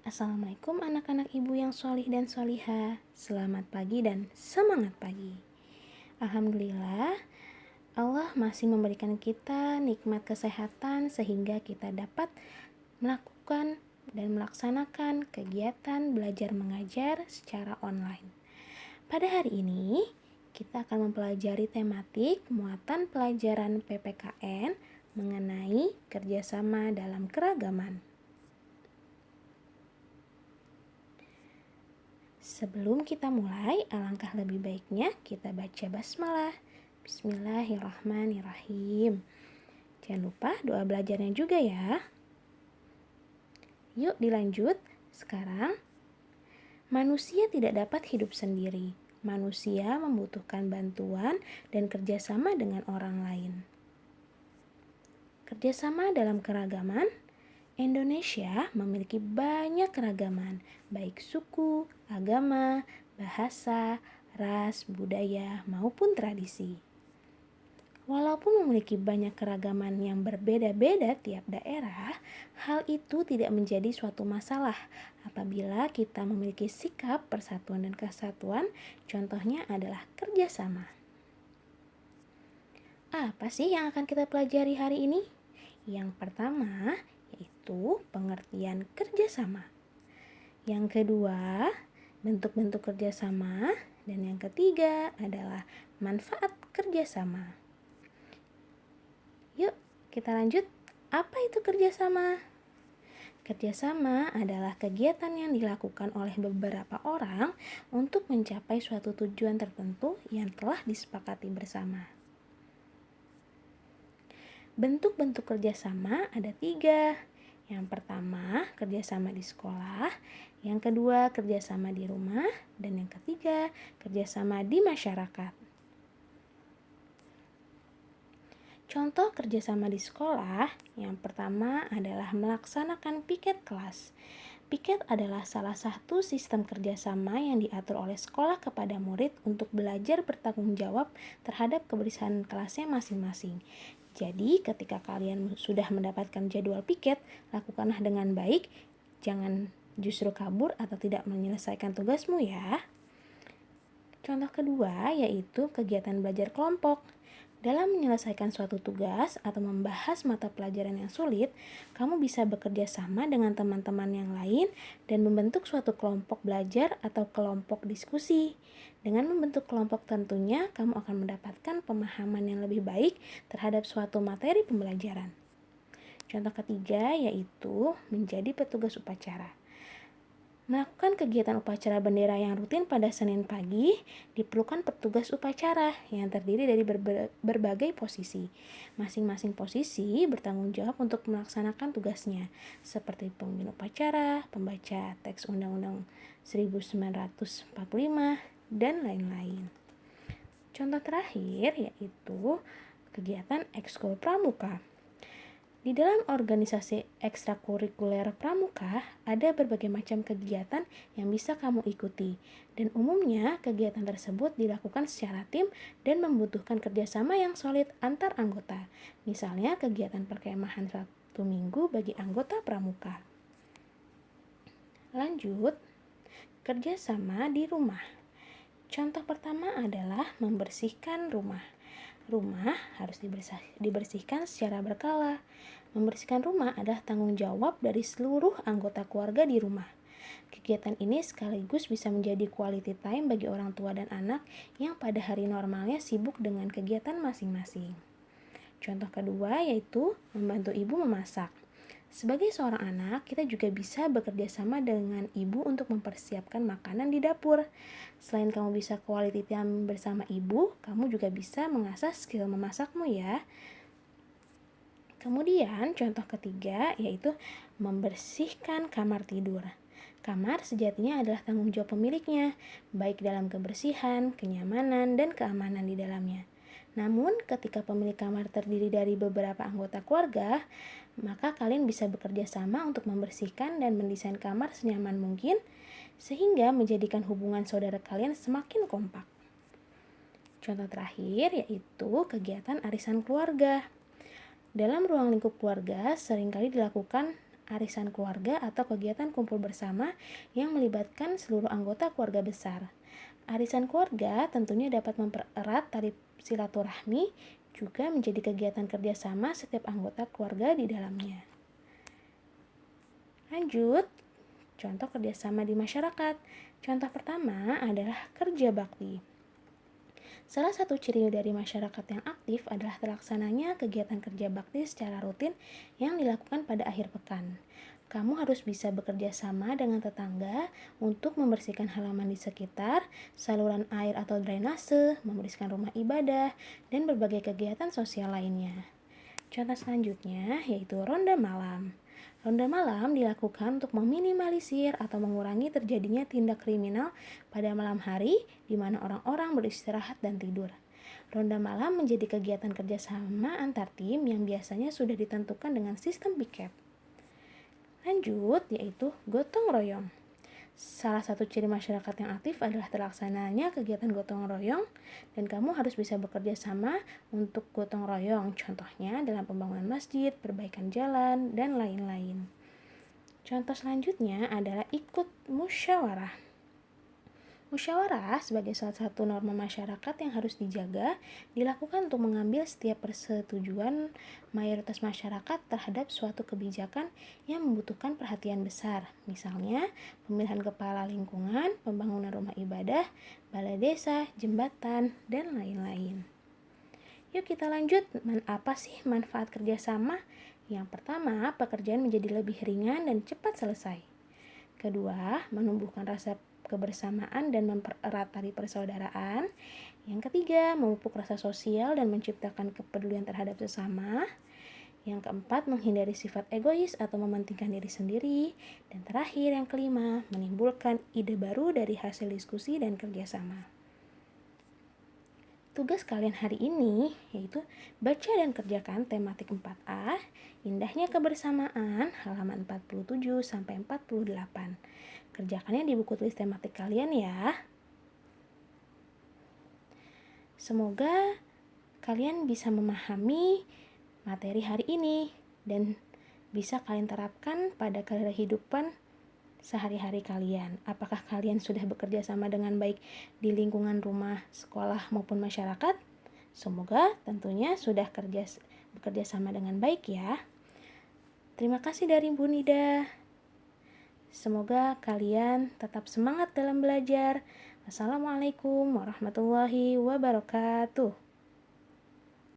Assalamualaikum anak-anak ibu yang solih dan solihah. Selamat pagi dan semangat pagi. Alhamdulillah, Allah masih memberikan kita nikmat kesehatan sehingga kita dapat melakukan dan melaksanakan kegiatan belajar mengajar secara online. Pada hari ini, kita akan mempelajari tematik muatan pelajaran PPKN mengenai kerjasama dalam keragaman. Sebelum kita mulai, alangkah lebih baiknya kita baca basmalah. Bismillahirrahmanirrahim. Jangan lupa doa belajarnya juga ya. Yuk dilanjut. Sekarang, manusia tidak dapat hidup sendiri. Manusia membutuhkan bantuan dan kerjasama dengan orang lain. Kerjasama dalam keragaman. Indonesia memiliki banyak keragaman, baik suku, agama, bahasa, ras, budaya, maupun tradisi. Walaupun memiliki banyak keragaman yang berbeda-beda tiap daerah, hal itu tidak menjadi suatu masalah apabila kita memiliki sikap persatuan dan kesatuan, contohnya adalah kerjasama. Apa sih yang akan kita pelajari hari ini? Yang pertama, yaitu pengertian kerjasama. Yang kedua, bentuk-bentuk kerjasama. Dan yang ketiga adalah manfaat kerjasama. Yuk, kita lanjut. Apa itu kerjasama? Kerjasama adalah kegiatan yang dilakukan oleh beberapa orang untuk mencapai suatu tujuan tertentu yang telah disepakati bersama. Bentuk-bentuk kerjasama ada 3. Yang pertama, kerjasama di sekolah. Yang kedua, kerjasama di rumah. Dan yang ketiga, kerjasama di masyarakat. Contoh kerjasama di sekolah, yang pertama adalah melaksanakan piket kelas. Piket adalah salah satu sistem kerjasama yang diatur oleh sekolah kepada murid untuk belajar bertanggung jawab terhadap kebersihan kelasnya masing-masing. Jadi, ketika kalian sudah mendapatkan jadwal piket, lakukanlah dengan baik, jangan justru kabur atau tidak menyelesaikan tugasmu ya. Contoh kedua yaitu kegiatan belajar kelompok. Dalam menyelesaikan suatu tugas atau membahas mata pelajaran yang sulit, kamu bisa bekerja sama dengan teman-teman yang lain dan membentuk suatu kelompok belajar atau kelompok diskusi. Dengan membentuk kelompok tentunya, kamu akan mendapatkan pemahaman yang lebih baik terhadap suatu materi pembelajaran. Contoh ketiga yaitu menjadi petugas upacara. Melakukan kegiatan upacara bendera yang rutin pada Senin pagi, diperlukan petugas upacara yang terdiri dari berbagai posisi. Masing-masing posisi bertanggung jawab untuk melaksanakan tugasnya, seperti pemimpin upacara, pembaca teks Undang-Undang 1945, dan lain-lain. Contoh terakhir yaitu kegiatan ekskul pramuka. Di dalam organisasi ekstrakurikuler pramuka, ada berbagai macam kegiatan yang bisa kamu ikuti. Dan umumnya, kegiatan tersebut dilakukan secara tim dan membutuhkan kerjasama yang solid antar anggota. Misalnya, kegiatan perkemahan 1 minggu bagi anggota pramuka. Lanjut, kerjasama di rumah. Contoh pertama adalah membersihkan rumah. Rumah harus dibersihkan secara berkala. Membersihkan rumah adalah tanggung jawab dari seluruh anggota keluarga di rumah. Kegiatan ini sekaligus bisa menjadi quality time bagi orang tua dan anak yang pada hari normalnya sibuk dengan kegiatan masing-masing. Contoh kedua yaitu membantu ibu memasak. Sebagai seorang anak, kita juga bisa bekerja sama dengan ibu untuk mempersiapkan makanan di dapur. Selain kamu bisa quality time bersama ibu, kamu juga bisa mengasah skill memasakmu ya. Kemudian contoh ketiga yaitu membersihkan kamar tidur. Kamar sejatinya adalah tanggung jawab pemiliknya, baik dalam kebersihan, kenyamanan, dan keamanan di dalamnya. Namun, ketika pemilik kamar terdiri dari beberapa anggota keluarga, maka kalian bisa bekerja sama untuk membersihkan dan mendesain kamar senyaman mungkin, sehingga menjadikan hubungan saudara kalian semakin kompak. Contoh terakhir yaitu kegiatan arisan keluarga. Dalam ruang lingkup keluarga, seringkali dilakukan arisan keluarga atau kegiatan kumpul bersama yang melibatkan seluruh anggota keluarga besar. Arisan keluarga tentunya dapat mempererat tali silaturahmi, juga menjadi kegiatan kerjasama setiap anggota keluarga di dalamnya. Lanjut, contoh kerjasama di masyarakat. Contoh pertama adalah kerja bakti. Salah satu ciri dari masyarakat yang aktif adalah terlaksananya kegiatan kerja bakti secara rutin yang dilakukan pada akhir pekan. Kamu harus bisa bekerja sama dengan tetangga untuk membersihkan halaman di sekitar, saluran air atau drainase, membersihkan rumah ibadah, dan berbagai kegiatan sosial lainnya. Contoh selanjutnya yaitu ronda malam. Ronda malam dilakukan untuk meminimalisir atau mengurangi terjadinya tindak kriminal pada malam hari di mana orang-orang beristirahat dan tidur. Ronda malam menjadi kegiatan kerjasama antar tim yang biasanya sudah ditentukan dengan sistem piket. Lanjut, yaitu gotong royong. Salah satu ciri masyarakat yang aktif adalah terlaksananya kegiatan gotong royong dan kamu harus bisa bekerja sama untuk gotong royong. Contohnya dalam pembangunan masjid, perbaikan jalan, dan lain-lain. Contoh selanjutnya adalah ikut musyawarah. Musyawarah sebagai salah satu norma masyarakat yang harus dijaga dilakukan untuk mengambil setiap persetujuan mayoritas masyarakat terhadap suatu kebijakan yang membutuhkan perhatian besar. Misalnya, pemilihan kepala lingkungan, pembangunan rumah ibadah, balai desa, jembatan, dan lain-lain. Yuk kita lanjut, apa sih manfaat kerjasama? Yang pertama, pekerjaan menjadi lebih ringan dan cepat selesai. Kedua, menumbuhkan rasa kebersamaan dan mempererat tali persaudaraan. Yang ketiga, memupuk rasa sosial dan menciptakan kepedulian terhadap sesama. Yang keempat, menghindari sifat egois atau mementingkan diri sendiri. Dan terakhir, yang kelima, menimbulkan ide baru dari hasil diskusi dan kerjasama. Tugas kalian hari ini yaitu baca dan kerjakan tematik 4A, indahnya kebersamaan, halaman 47-48. Kerjakannya di buku tulis tematik kalian ya. Semoga kalian bisa memahami materi hari ini dan bisa kalian terapkan pada kehidupan sehari-hari kalian. Apakah kalian sudah bekerja sama dengan baik di lingkungan rumah, sekolah maupun masyarakat? Semoga tentunya sudah bekerja sama dengan baik ya. Terima kasih dari Bu Nida. Semoga kalian tetap semangat dalam belajar. Wassalamualaikum warahmatullahi wabarakatuh.